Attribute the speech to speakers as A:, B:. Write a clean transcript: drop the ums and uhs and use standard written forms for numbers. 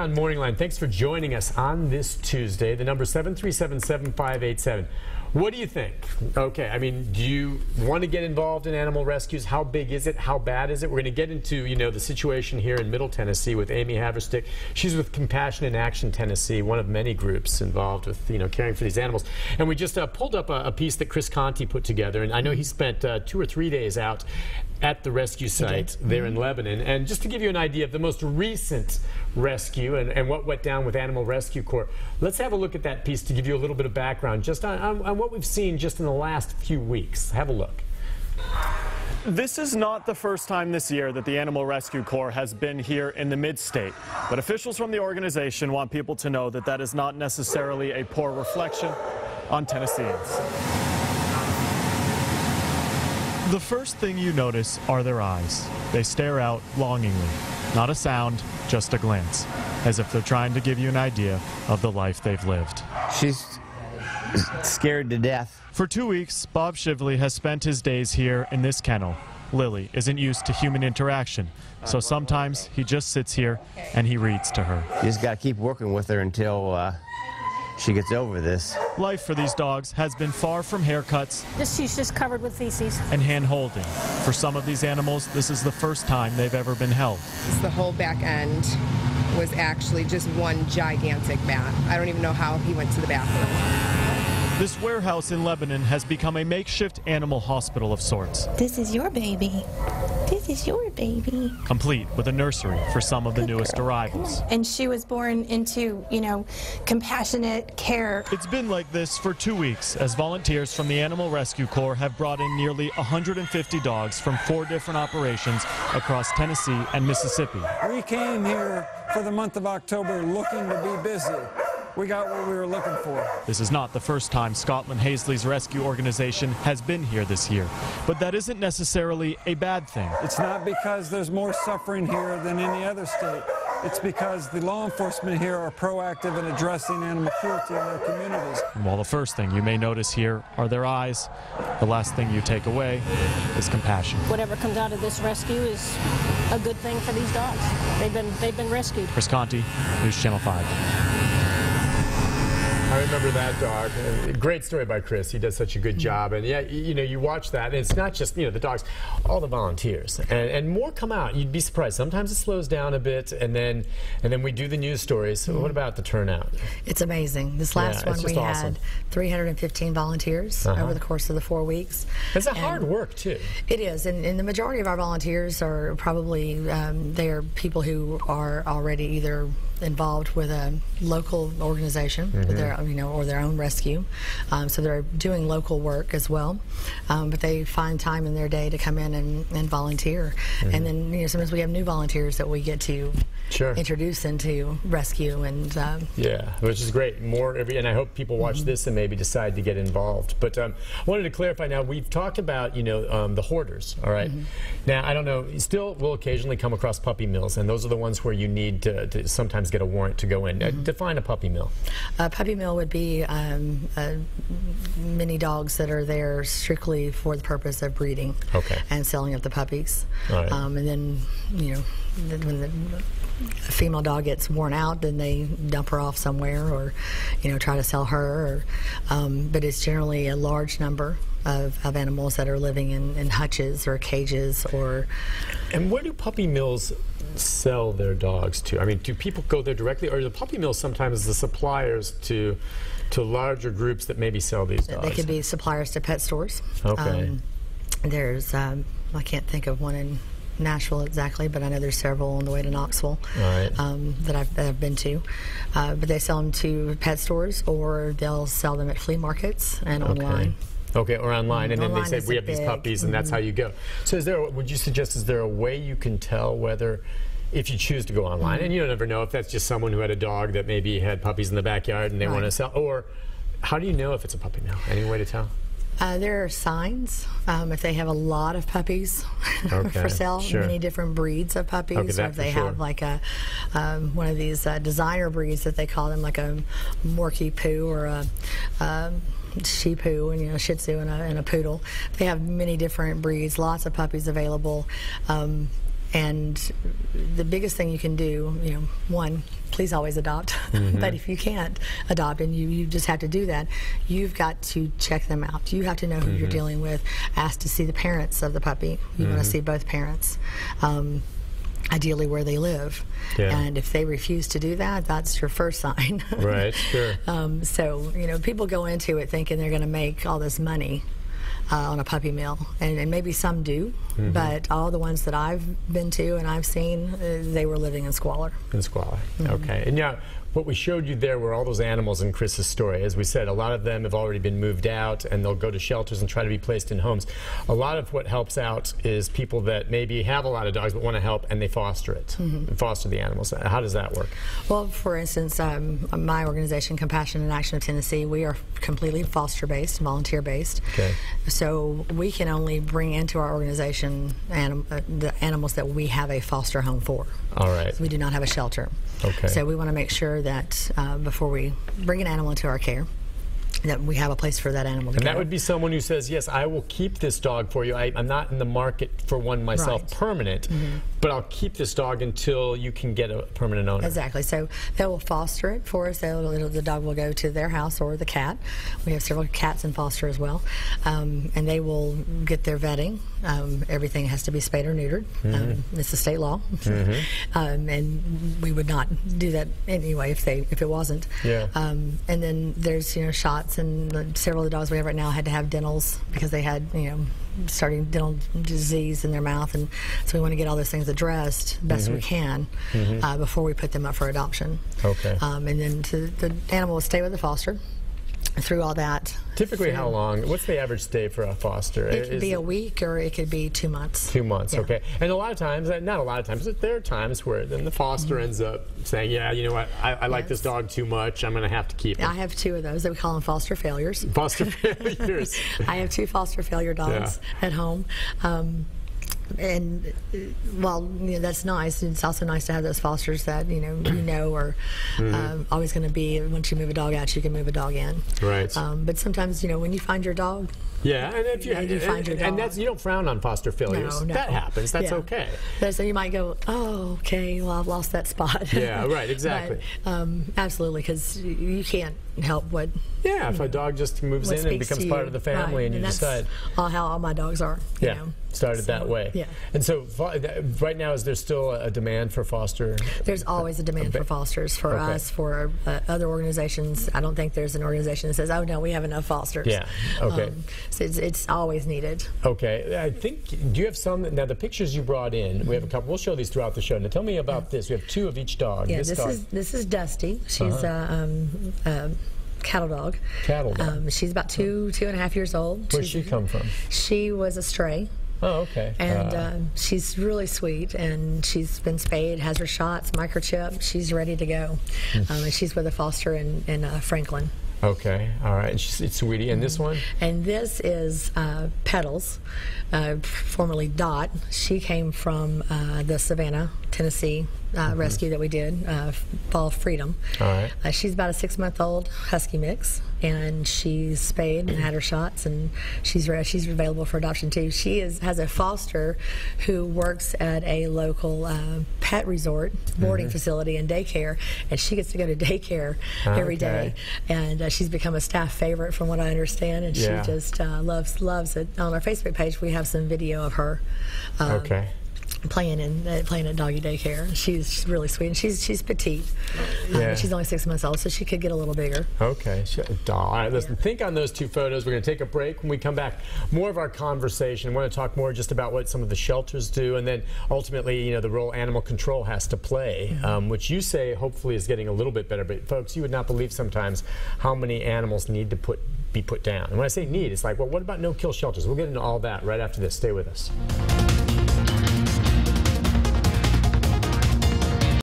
A: on MorningLine. Thanks for joining us on this Tuesday. The number 737-7587. What do you think? Okay, I mean, do you want to get involved in animal rescues? How big is it? How bad is it? We're going to get into, the situation here in Middle Tennessee with Amy Haverstick. She's with Compassion in Action Tennessee, one of many groups involved with, caring for these animals. And we just pulled up a piece that Chris Conti put together, and I know he spent 2 or 3 days out at the rescue site there in Lebanon. And just to give you an idea of the most recent rescue and what went down with Animal Rescue Corps, let's have a look at that piece to give you a little bit of background just on what we've seen just in the last few weeks. Have a look.
B: This is not the first time this year that the Animal Rescue Corps has been here in the mid-state, but officials from the organization want people to know that that is not necessarily a poor reflection on Tennesseans. The first thing you notice are their eyes. They stare out longingly. Not a sound, just a glance, as if they're trying to give you an idea of the life they've lived.
C: She's scared to death.
B: For 2 weeks, Bob Shively has spent his days here in this kennel. Lily isn't used to human interaction, so sometimes he just sits here and he reads to her.
C: You just got to keep working with her until she gets over this.
B: Life for these dogs has been far from haircuts.
D: She's just covered with feces.
B: And hand-holding. For some of these animals, this is the first time they've ever been held.
E: The whole back end was actually just one gigantic bat. I don't even know how he went to the bathroom.
B: This warehouse in Lebanon has become a makeshift animal hospital of sorts.
F: This is your baby. This is your baby.
B: Complete with a nursery for some of the newest arrivals.
F: And she was born into, compassionate care.
B: It's been like this for 2 weeks as volunteers from the Animal Rescue Corps have brought in nearly 150 dogs from 4 different operations across Tennessee and Mississippi.
G: We came here for the month of October looking to be busy. We got what we were looking for.
B: This is not the first time Scotland Hazley's rescue organization has been here this year, but that isn't necessarily a bad thing.
G: It's not because there's more suffering here than any other state. It's because the law enforcement here are proactive in addressing animal cruelty in their communities.
B: And while the first thing you may notice here are their eyes, the last thing you take away is compassion.
D: Whatever comes out of this rescue is a good thing for these dogs. They've been rescued.
B: Chris Conti, News Channel 5.
A: I remember that dog. Great story by Chris. He does such a good job. And yeah, you watch that, and it's not just, the dogs, all the volunteers. And more come out. You'd be surprised. Sometimes it slows down a bit, and then we do the news stories. So what about the turnout?
H: It's amazing. This last one we had 315 volunteers over the course of the 4 weeks.
A: It's hard work, too.
H: It is. And the majority of our volunteers are probably, they are people who are already either involved with a local organization with their, or their own rescue. So they're doing local work as well. But they find time in their day to come in and volunteer. And then, sometimes we have new volunteers that we get to introduce into rescue. And
A: yeah, which is great. And I hope people watch this and maybe decide to get involved. But I wanted to clarify now, we've talked about, the hoarders, all right? Now, I don't know, still we'll occasionally come across puppy mills, and those are the ones where you need to sometimes get a warrant to go in. Define a puppy mill.
H: A puppy mill would be many dogs that are there strictly for the purpose of breeding and selling of the puppies. Right. And then, when the female dog gets worn out, then they dump her off somewhere or, try to sell her. But it's generally a large number of animals that are living in hutches or cages or...
A: And where do puppy mills sell their dogs to? I mean, do people go there directly, or are the puppy mills sometimes the suppliers to larger groups that maybe sell these dogs?
H: They could be suppliers to pet stores.
A: Okay.
H: There's, I can't think of one in Nashville exactly, but I know there's several on the way to Knoxville that I've been to. But they sell them to pet stores, or they'll sell them at flea markets and online.
A: Okay, or online, and then they say, we have these puppies, and that's how you go. So would you suggest, is there a way you can tell whether, if you choose to go online, and you never know if that's just someone who had a dog that maybe had puppies in the backyard and they want to sell, or how do you know if it's a puppy mill? Any way to tell?
H: There are signs if they have a lot of puppies for sale, many different breeds of puppies, or if they have like one of these designer breeds that they call them, like a Morky Poo or a Shih Poo, and Shih Tzu and a Poodle. They have many different breeds, lots of puppies available. And the biggest thing you can do, one, please always adopt. But if you can't adopt and you just have to do that, you've got to check them out. You have to know who you're dealing with. Ask to see the parents of the puppy. You want to see both parents. Ideally where they live. And if they refuse to do that, that's your first sign.
A: Right, sure.
H: So, you know, people go into it thinking they're going to make all this money on a puppy mill, and maybe some do, but all the ones that I've been to and I've seen, they were living in squalor.
A: Okay. And now, what we showed you there were all those animals in Chris's story. As we said, a lot of them have already been moved out, and they'll go to shelters and try to be placed in homes. A lot of what helps out is people that maybe have a lot of dogs but want to help, and they foster it, foster the animals. How does that work?
H: Well, for instance, my organization, Compassion in Action of Tennessee, we are completely foster-based, volunteer-based.
A: Okay.
H: So we can only bring into our organization the animals that we have a foster home for.
A: All right.
H: So we do not have a shelter.
A: Okay.
H: So we want to make sure that before we bring an animal into our care, that we have a place for that animal to
A: And
H: go.
A: that would be someone who says, yes, I will keep this dog for you. I'm not in the market for one myself permanent, but I'll keep this dog until you can get a permanent owner.
H: Exactly. So they will foster it for us. The dog will go to their house or the cat. We have several cats in foster as well. And they will get their vetting. Everything has to be spayed or neutered. It's a state law. And we would not do that anyway if it wasn't. And then there's, you know, shots, and several of the dogs we have right now had to have dentals because they had, you know, starting dental disease in their mouth, and so we want to get all those things addressed best we can before we put them up for adoption.
A: Okay.
H: And then the animal will stay with the foster through all that.
A: Typically, how long? What's the average stay for a foster?
H: It could be a week, or it could be 2 months.
A: 2 months, okay. And a lot of times, not a lot of times, but there are times where then the foster ends up saying, yeah, you know what, I like this dog too much, I'm going to have to keep him.
H: I have 2 of those. We call them foster failures.
A: Foster failures.
H: I have 2 foster failure dogs at home. And well, you know, that's nice. It's also nice to have those fosters that you know are always going to be. Once you move a dog out, you can move a dog in.
A: Right.
H: But sometimes, you know, when you find your dog.
A: Yeah, and if you
H: find your dog,
A: and that's, you don't frown on foster failures.
H: No.
A: That happens. That's okay.
H: So you might go, oh, okay, well, I've lost that spot.
A: Yeah, right, exactly.
H: But, absolutely, because you can't help what.
A: Yeah, if a dog just moves in and becomes part of the family, and you decide.
H: That's how all my dogs are. You know?
A: Started that way.
H: Yeah.
A: And so, right now, is there still a demand for foster? There's
H: always a demand for fosters for us, for other organizations. I don't think there's an organization that says, oh, no, we have enough fosters.
A: Yeah, okay.
H: So it's always needed.
A: Okay. I think, do you have some? Now, the pictures you brought in, we have a couple. We'll show these throughout the show. Now, tell me about this. We have 2 of each dog.
H: Yeah, this is Dusty. She's cattle dog.
A: Cattle dog.
H: She's about 2.5 years old.
A: Where'd she come from?
H: She was a stray.
A: Oh, okay.
H: And she's really sweet, and she's been spayed, has her shots, microchip. She's ready to go. And she's with a foster in Franklin.
A: Okay, all right. It's Sweetie. And this one? And
H: this is Petals, formerly Dot. She came from the Savannah, Tennessee rescue that we did, Fall of Freedom.
A: All right.
H: She's about a 6-month-old husky mix, and she's spayed and had her shots, and she's available for adoption too. She has a foster who works at a local pet resort, boarding facility, and daycare, and she gets to go to daycare every day. And she's become a staff favorite, from what I understand, and she just loves it. On our Facebook page, we have some video of her. Playing at doggy daycare. She's really sweet, and she's petite. She's only 6 months old, so she could get a little bigger.
A: Okay. All right, listen, think on those 2 photos. We're going to take a break. When we come back, more of our conversation. I want to talk more just about what some of the shelters do, and then ultimately, you know, the role animal control has to play, which you say hopefully is getting a little bit better. But folks, you would not believe sometimes how many animals need to be put down. And when I say need, it's like, well, what about no-kill shelters? We'll get into all that right after this. Stay with us.